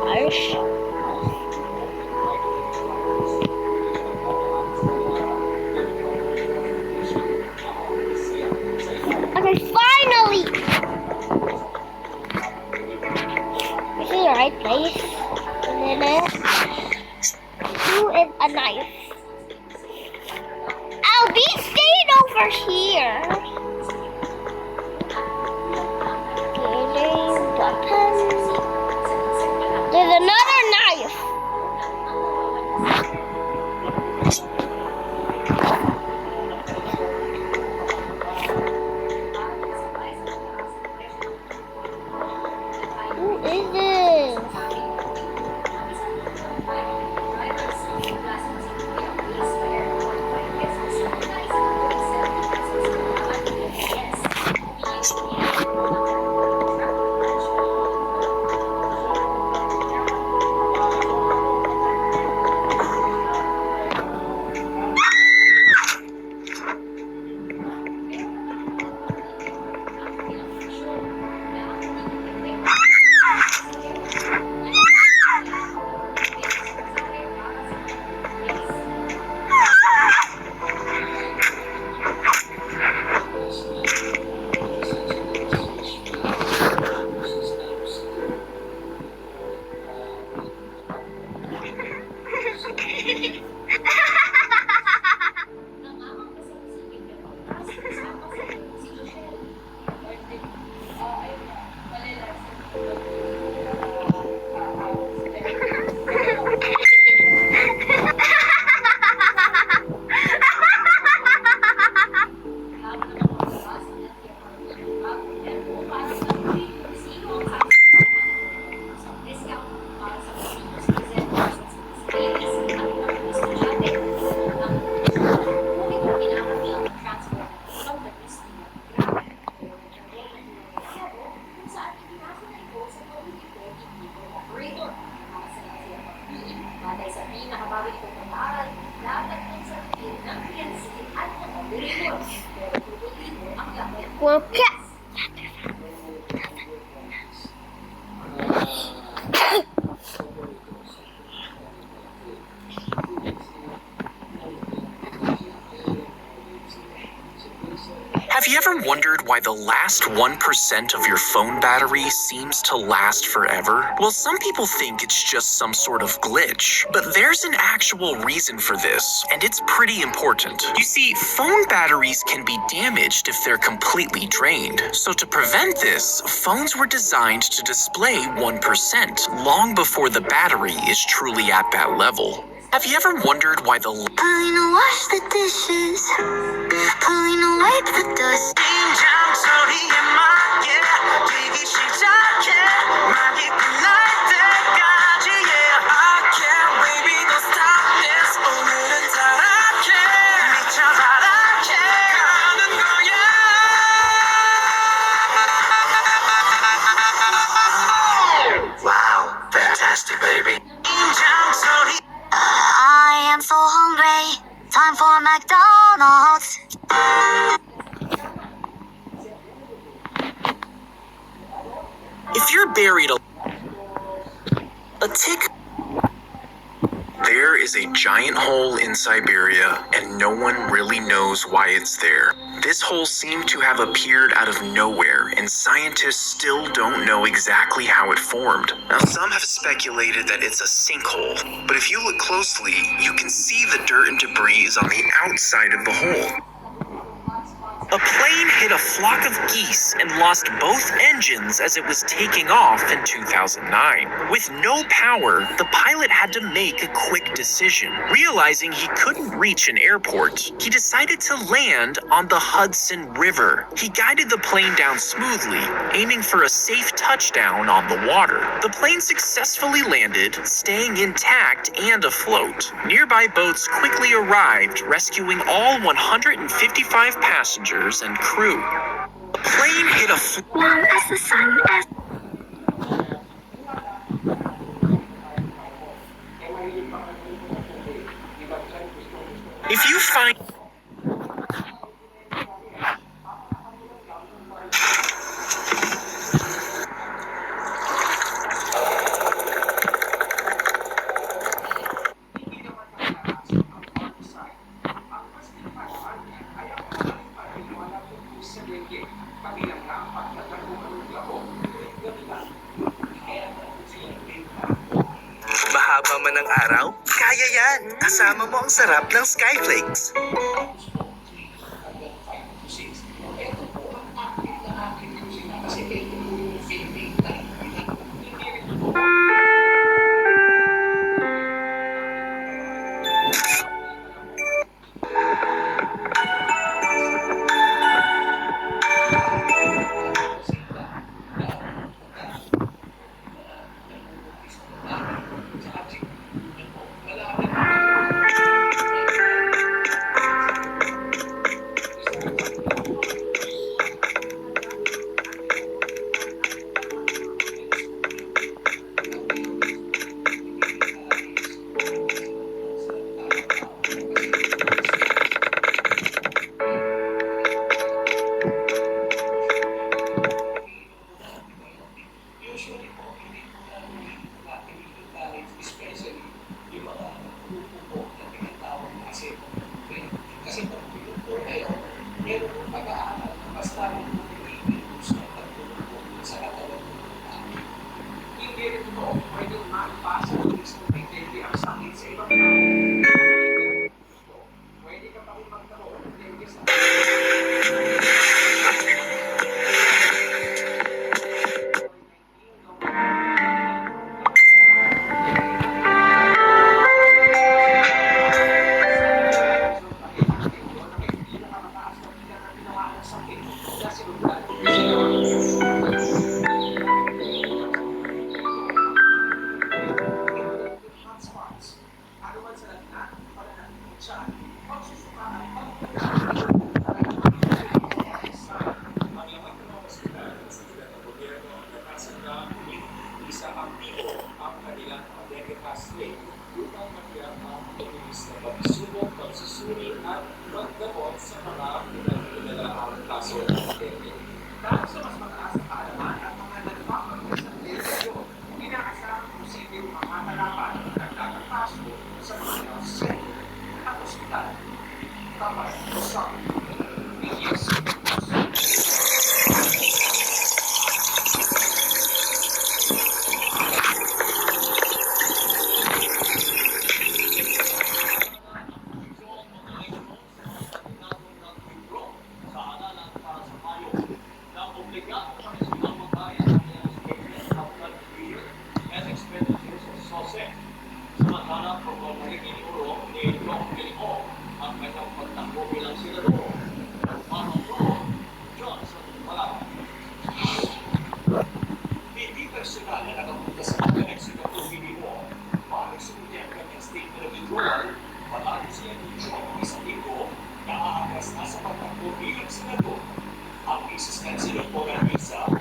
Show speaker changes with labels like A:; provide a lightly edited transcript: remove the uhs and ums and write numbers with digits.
A: Harsh. Okay, finally! This is the right place. And then two is a knife. I'll be staying over here. Getting weapons. There's another knife. Who is this? Well,
B: Have you ever wondered why the last 1% of your phone battery seems to last forever? Well, some people think it's just some sort of glitch, but there's an actual reason for this, and it's pretty important. You see, phone batteries can be damaged if they're completely drained. So to prevent this, phones were designed to display 1% long before the battery is truly at that level. Have you ever wondered why the
C: Pulling to wash the dishes, pulling to wipe the dust.
B: Wow, fantastic, baby.
C: I am so hungry. Time for McDonald's.
B: If you're buried a tick. There is a giant hole in Siberia, and no one really knows why it's there. This hole seemed to have appeared out of nowhere, and scientists still don't know exactly how it formed. Now, some have speculated that it's a sinkhole, but if you look closely, you can see the dirt and debris is on the outside of the hole. A plane hit a flock of geese and lost both engines as it was taking off in 2009. With no power, the pilot had to make a quick decision. Realizing he couldn't reach an airport, he decided to land on the Hudson River. He guided the plane down smoothly, aiming for a safe touchdown on the water. The plane successfully landed, staying intact and afloat. Nearby boats quickly arrived, rescuing all 155 passengers and crew. The plane hit a
C: Warm as the sun as
B: If you find
D: Mahaba man ang araw, kaya yan. Kasama mo ang sarap ng Skyflakes.
E: Ang isistensiya po ng visa